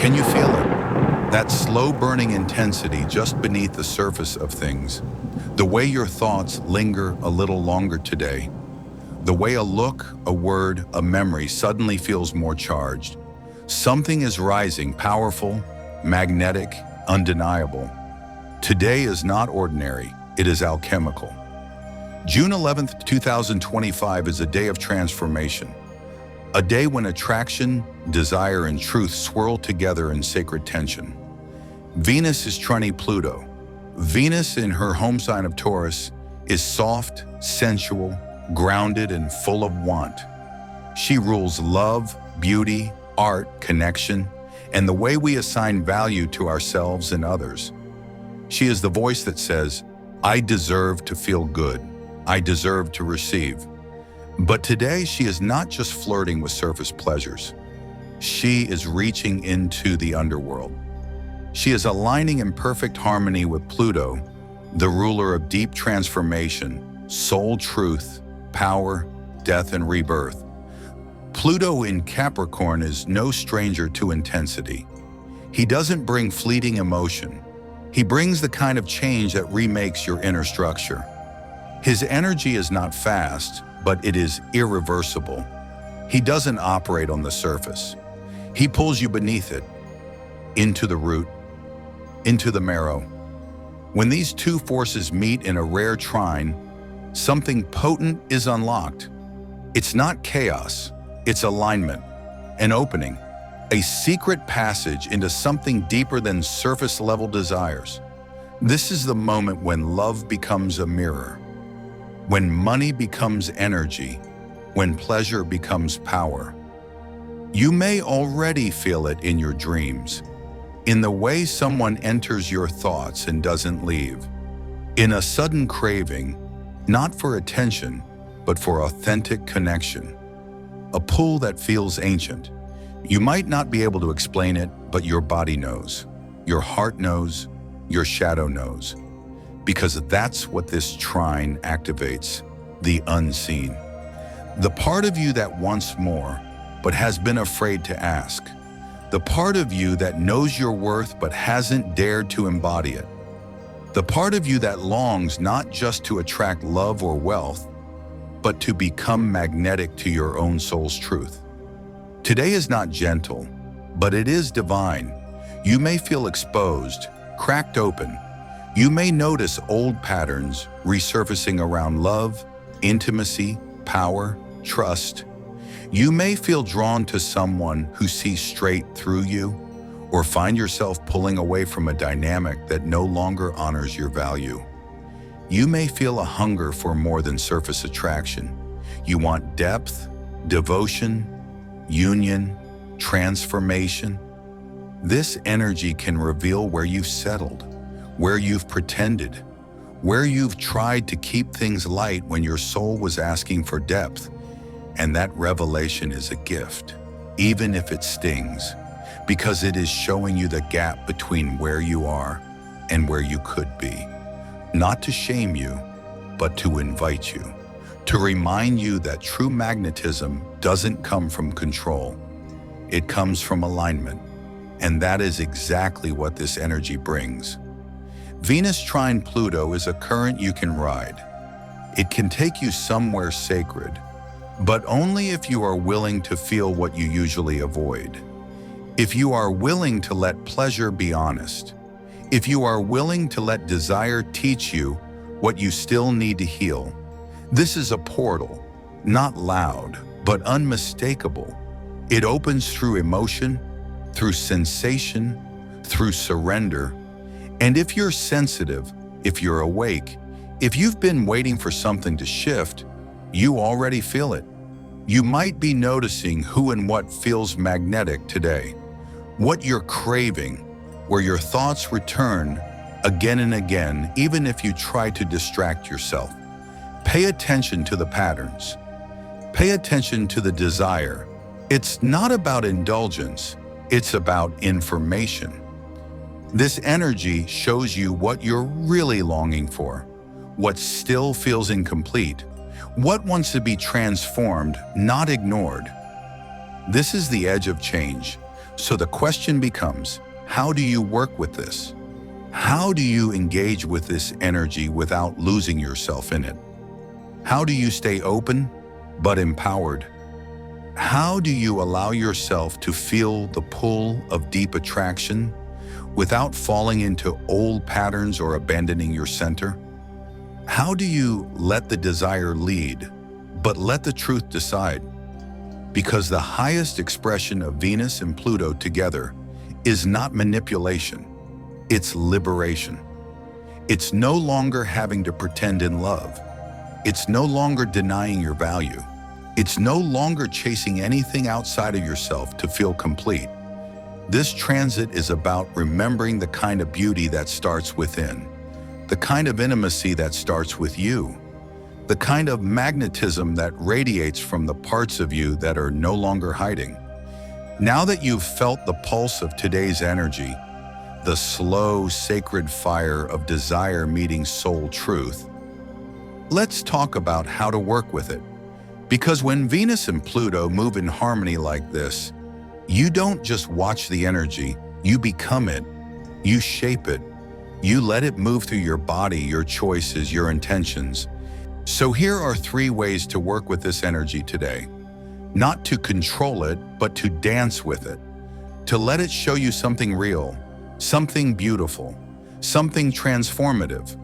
Can you feel it? That slow-burning intensity just beneath the surface of things. The way your thoughts linger a little longer today. The way a look, a word, a memory suddenly feels more charged. Something is rising, powerful, magnetic, undeniable. Today is not ordinary, it is alchemical. June 11th, 2025 is a day of transformation. A day when attraction, desire, and truth swirl together in sacred tension. Venus is Trine Pluto. Venus in her home sign of Taurus is soft, sensual, grounded, and full of want. She rules love, beauty, art, connection, and the way we assign value to ourselves and others. She is the voice that says, I deserve to feel good. I deserve to receive. But today, she is not just flirting with surface pleasures. She is reaching into the underworld. She is aligning in perfect harmony with Pluto, the ruler of deep transformation, soul truth, power, death, and rebirth. Pluto in Capricorn is no stranger to intensity. He doesn't bring fleeting emotion. He brings the kind of change that remakes your inner structure. His energy is not fast, but it is irreversible. He doesn't operate on the surface. He pulls you beneath it, into the root, into the marrow. When these two forces meet in a rare trine, something potent is unlocked. It's not chaos, it's alignment, an opening, a secret passage into something deeper than surface-level desires. This is the moment when love becomes a mirror, when money becomes energy, when pleasure becomes power. You may already feel it in your dreams, in the way someone enters your thoughts and doesn't leave, in a sudden craving, not for attention, but for authentic connection, a pull that feels ancient. You might not be able to explain it, but your body knows, your heart knows, your shadow knows. Because that's what this trine activates, the unseen. The part of you that wants more, but has been afraid to ask. The part of you that knows your worth, but hasn't dared to embody it. The part of you that longs not just to attract love or wealth, but to become magnetic to your own soul's truth. Today is not gentle, but it is divine. You may feel exposed, cracked open. You may notice old patterns resurfacing around love, intimacy, power, trust. You may feel drawn to someone who sees straight through you, or find yourself pulling away from a dynamic that no longer honors your value. You may feel a hunger for more than surface attraction. You want depth, devotion, union, transformation. This energy can reveal where you've settled, where you've pretended, where you've tried to keep things light when your soul was asking for depth. And that revelation is a gift, even if it stings, because it is showing you the gap between where you are and where you could be. Not to shame you, but to invite you, to remind you that true magnetism doesn't come from control. It comes from alignment, and that is exactly what this energy brings. Venus trine Pluto is a current you can ride. It can take you somewhere sacred, but only if you are willing to feel what you usually avoid. If you are willing to let pleasure be honest. If you are willing to let desire teach you what you still need to heal. This is a portal, not loud, but unmistakable. It opens through emotion, through sensation, through surrender. And if you're sensitive, if you're awake, if you've been waiting for something to shift, you already feel it. You might be noticing who and what feels magnetic today, what you're craving, where your thoughts return again and again, even if you try to distract yourself. Pay attention to the patterns. Pay attention to the desire. It's not about indulgence, it's about information. This energy shows you what you're really longing for, what still feels incomplete, what wants to be transformed, not ignored. This is the edge of change, So the question becomes, how do you work with this? How do you engage with this energy without losing yourself in it? How do you stay open but empowered? How do you allow yourself to feel the pull of deep attraction without falling into old patterns or abandoning your center? How do you let the desire lead, but let the truth decide? Because the highest expression of Venus and Pluto together is not manipulation, it's liberation. It's no longer having to pretend in love. It's no longer denying your value. It's no longer chasing anything outside of yourself to feel complete. This transit is about remembering the kind of beauty that starts within, the kind of intimacy that starts with you, the kind of magnetism that radiates from the parts of you that are no longer hiding. Now that you've felt the pulse of today's energy, the slow, sacred fire of desire meeting soul truth, let's talk about how to work with it. Because when Venus and Pluto move in harmony like this, you don't just watch the energy, you become it, you shape it, you let it move through your body, your choices, your intentions. So here are 3 ways to work with this energy today. Not to control it, but to dance with it. To let it show you something real, something beautiful, something transformative.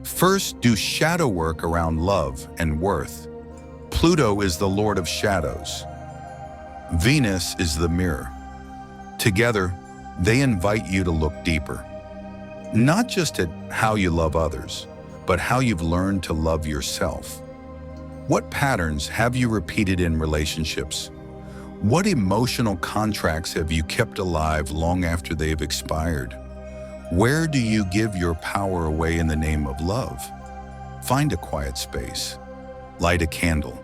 First, do shadow work around love and worth. Pluto is the Lord of shadows. Venus is the mirror. Together, they invite you to look deeper. Not just at how you love others, but how you've learned to love yourself. What patterns have you repeated in relationships? What emotional contracts have you kept alive long after they've expired? Where do you give your power away in the name of love? Find a quiet space. Light a candle.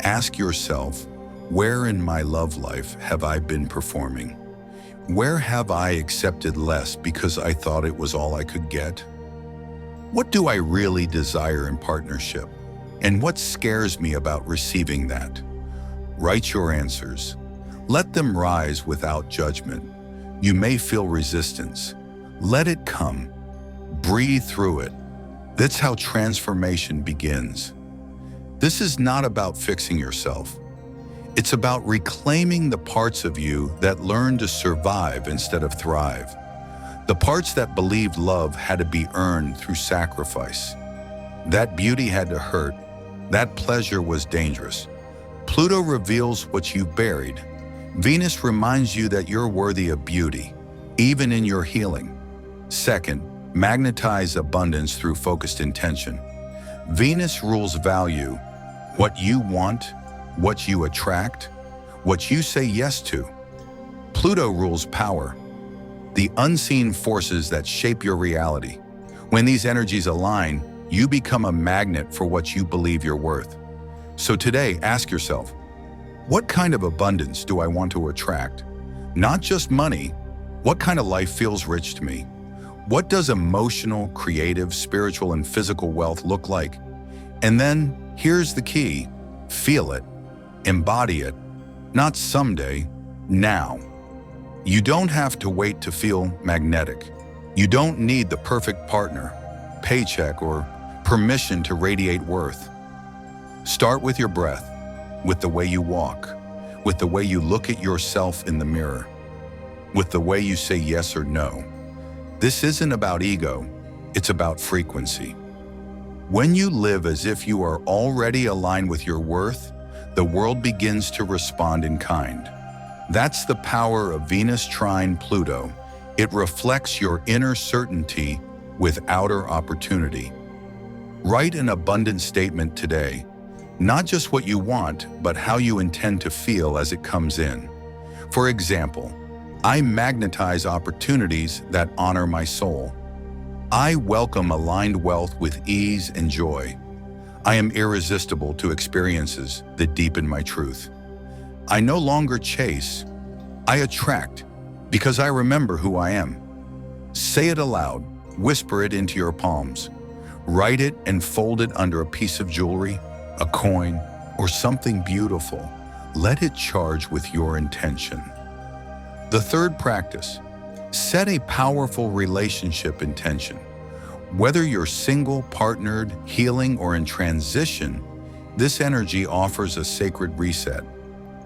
Ask yourself, where in my love life have I been performing? Where have I accepted less because I thought it was all I could get? What do I really desire in partnership? And what scares me about receiving that? Write your answers. Let them rise without judgment. You may feel resistance. Let it come. Breathe through it. That's how transformation begins. This is not about fixing yourself. It's about reclaiming the parts of you that learn to survive instead of thrive. The parts that believed love had to be earned through sacrifice. That beauty had to hurt. That pleasure was dangerous. Pluto reveals what you buried. Venus reminds you that you're worthy of beauty, even in your healing. Second, magnetize abundance through focused intention. Venus rules value, what you want, what you attract, what you say yes to. Pluto rules power, the unseen forces that shape your reality. When these energies align, you become a magnet for what you believe you're worth. So today, ask yourself, what kind of abundance do I want to attract? Not just money. What kind of life feels rich to me? What does emotional, creative, spiritual, and physical wealth look like? And then, here's the key. Feel it. Embody it. Not someday, now. You don't have to wait to feel magnetic. You don't need the perfect partner, paycheck, or permission to radiate worth. Start with your breath, with the way you walk, with the way you look at yourself in the mirror, with the way you say yes or no. This isn't about ego, it's about frequency. When you live as if you are already aligned with your worth, the world begins to respond in kind. That's the power of Venus trine Pluto. It reflects your inner certainty with outer opportunity. Write an abundant statement today, not just what you want, but how you intend to feel as it comes in. For example, I magnetize opportunities that honor my soul. I welcome aligned wealth with ease and joy. I am irresistible to experiences that deepen my truth. I no longer chase, I attract, because I remember who I am. Say it aloud, whisper it into your palms. Write it and fold it under a piece of jewelry, a coin, or something beautiful. Let it charge with your intention. The third practice: set a powerful relationship intention. Whether you're single, partnered, healing, or in transition, this energy offers a sacred reset.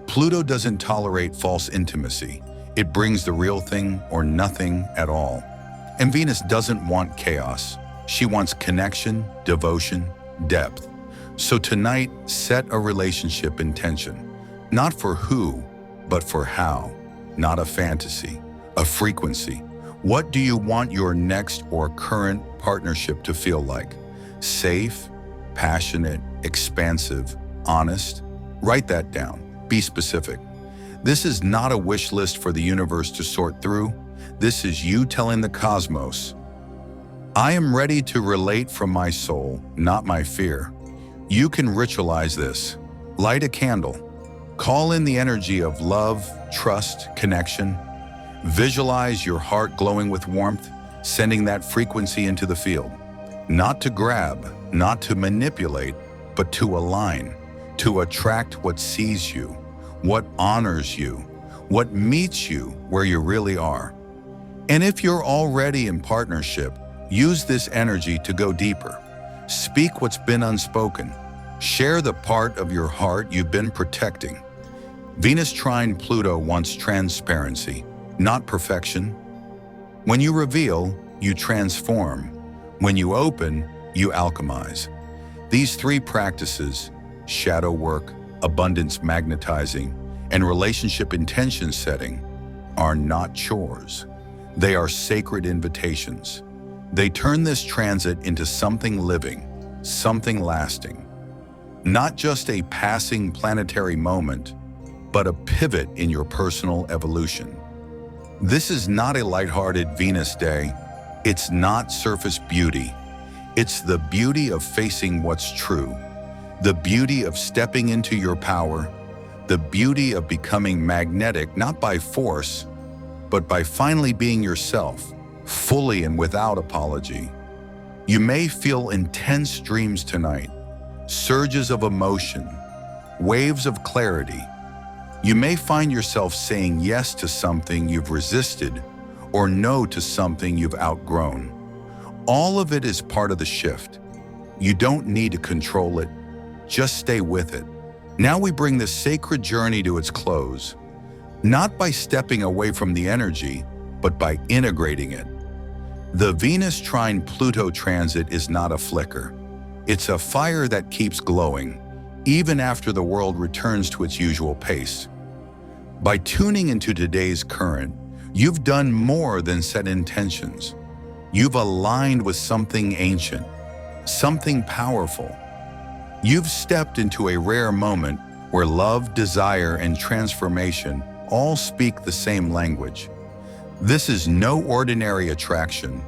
Pluto doesn't tolerate false intimacy. It brings the real thing or nothing at all. And Venus doesn't want chaos. She wants connection, devotion, depth. So tonight, set a relationship intention. Not for who, but for how. Not a fantasy, a frequency. What do you want your next or current partnership to feel like? Safe, passionate, expansive, honest? Write that down. Be specific. This is not a wish list for the universe to sort through. This is you telling the cosmos, I am ready to relate from my soul, not my fear. You can ritualize this. Light a candle. Call in the energy of love, trust, connection. Visualize your heart glowing with warmth, sending that frequency into the field. Not to grab, not to manipulate, but to align, to attract what sees you, what honors you, what meets you where you really are. And if you're already in partnership, use this energy to go deeper. Speak what's been unspoken. Share the part of your heart you've been protecting. Venus trine Pluto wants transparency, not perfection. When you reveal, you transform. When you open, you alchemize. These three practices, shadow work, abundance magnetizing, and relationship intention setting, are not chores. They are sacred invitations. They turn this transit into something living, something lasting. Not just a passing planetary moment, but a pivot in your personal evolution. This is not a lighthearted Venus day. It's not surface beauty. It's the beauty of facing what's true, the beauty of stepping into your power, the beauty of becoming magnetic not by force, but by finally being yourself, fully and without apology. You may feel intense dreams tonight, surges of emotion, waves of clarity. You may find yourself saying yes to something you've resisted or no to something you've outgrown. All of it is part of the shift. You don't need to control it, just stay with it. Now we bring this sacred journey to its close, not by stepping away from the energy, but by integrating it. The Venus trine Pluto transit is not a flicker. It's a fire that keeps glowing, even after the world returns to its usual pace. By tuning into today's current, you've done more than set intentions. You've aligned with something ancient, something powerful. You've stepped into a rare moment where love, desire, and transformation all speak the same language. This is no ordinary attraction.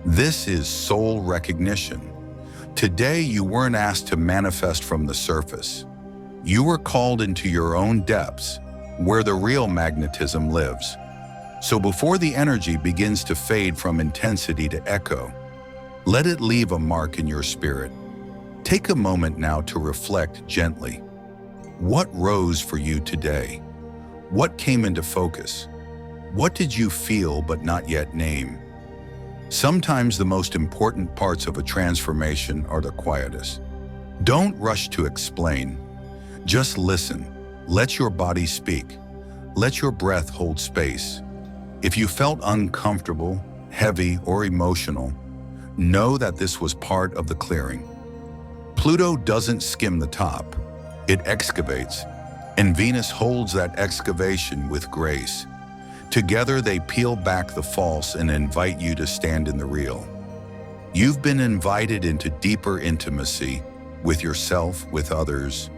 This is soul recognition. Today, you weren't asked to manifest from the surface. You were called into your own depths, where the real magnetism lives. So before the energy begins to fade from intensity to echo, let it leave a mark in your spirit. Take a moment now to reflect gently. What rose for you today? What came into focus? What did you feel but not yet name? Sometimes the most important parts of a transformation are the quietest. Don't rush to explain. Just listen. Let your body speak. Let your breath hold space. If you felt uncomfortable, heavy, or emotional, know that this was part of the clearing. Pluto doesn't skim the top. It excavates, and Venus holds that excavation with grace. Together, they peel back the false and invite you to stand in the real. You've been invited into deeper intimacy with yourself, with others,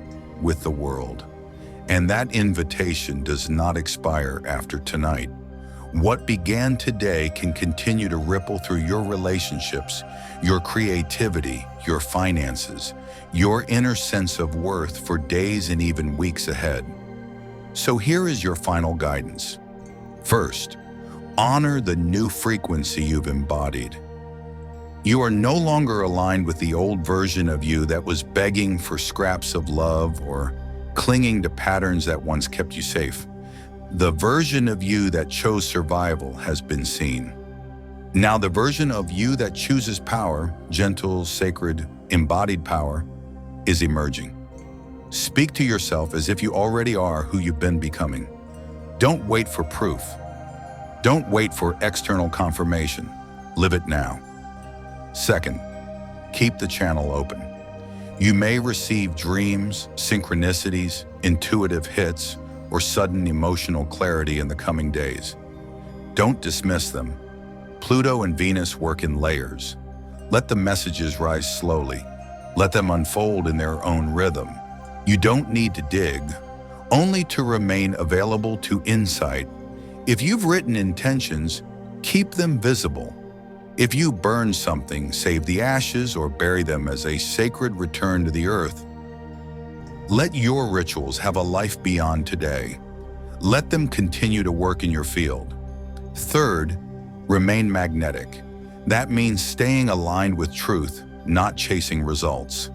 with the world. And that invitation does not expire after tonight. What began today can continue to ripple through your relationships, your creativity, your finances, your inner sense of worth for days and even weeks ahead. So here is your final guidance. First, honor the new frequency you've embodied. You are no longer aligned with the old version of you that was begging for scraps of love or clinging to patterns that once kept you safe. The version of you that chose survival has been seen. Now the version of you that chooses power, gentle, sacred, embodied power, is emerging. Speak to yourself as if you already are who you've been becoming. Don't wait for proof. Don't wait for external confirmation. Live it now. Second, keep the channel open. You may receive dreams, synchronicities, intuitive hits, or sudden emotional clarity in the coming days. Don't dismiss them. Pluto and Venus work in layers. Let the messages rise slowly. Let them unfold in their own rhythm. You don't need to dig, only to remain available to insight. If you've written intentions, keep them visible. If you burn something, save the ashes or bury them as a sacred return to the earth. Let your rituals have a life beyond today. Let them continue to work in your field. Third, remain magnetic. That means staying aligned with truth, not chasing results.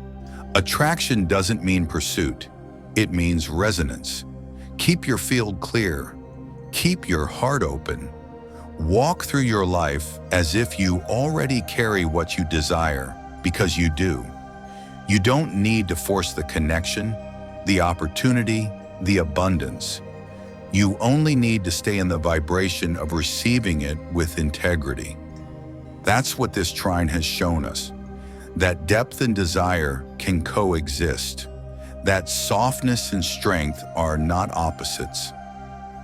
Attraction doesn't mean pursuit. It means resonance. Keep your field clear. Keep your heart open. Walk through your life as if you already carry what you desire, because you do. You don't need to force the connection, the opportunity, the abundance. You only need to stay in the vibration of receiving it with integrity. That's what this trine has shown us, that depth and desire can coexist, that softness and strength are not opposites,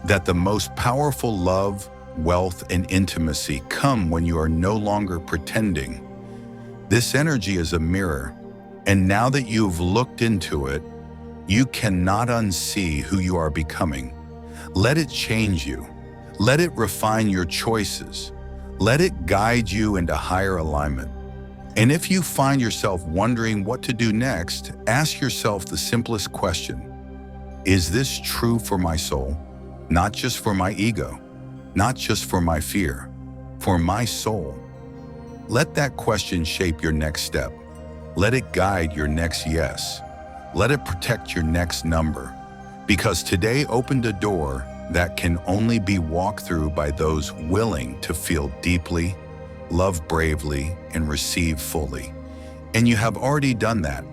that the most powerful love, wealth, and intimacy come when you are no longer pretending. This energy is a mirror, and now that you've looked into it, you cannot unsee who you are becoming. Let it change you. Let it refine your choices. Let it guide you into higher alignment. And if you find yourself wondering what to do next, ask yourself the simplest question. Is this true for my soul? Not just for my ego, not just for my fear, for my soul. Let that question shape your next step. Let it guide your next yes. Let it protect your next number. Because today opened a door that can only be walked through by those willing to feel deeply, love bravely, and receive fully. And you have already done that.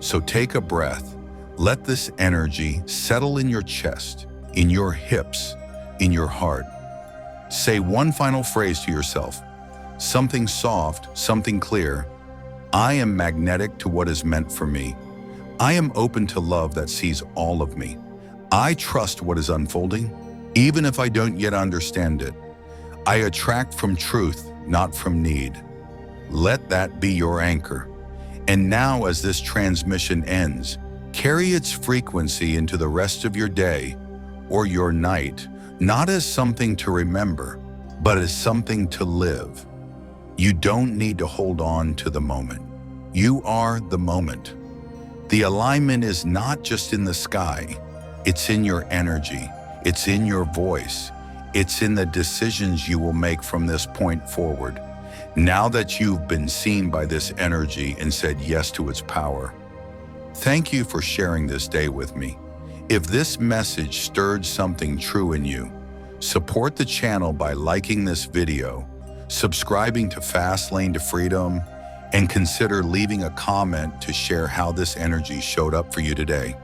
So take a breath. Let this energy settle in your chest, in your hips, in your heart. Say one final phrase to yourself. Something soft, something clear. I am magnetic to what is meant for me. I am open to love that sees all of me. I trust what is unfolding, even if I don't yet understand it. I attract from truth, not from need. Let that be your anchor. And now, as this transmission ends, carry its frequency into the rest of your day or your night, not as something to remember, but as something to live. You don't need to hold on to the moment. You are the moment. The alignment is not just in the sky. It's in your energy. It's in your voice. It's in the decisions you will make from this point forward. Now that you've been seen by this energy and said yes to its power, thank you for sharing this day with me. If this message stirred something true in you, support the channel by liking this video, subscribing to Fast Lane to Freedom, and consider leaving a comment to share how this energy showed up for you today.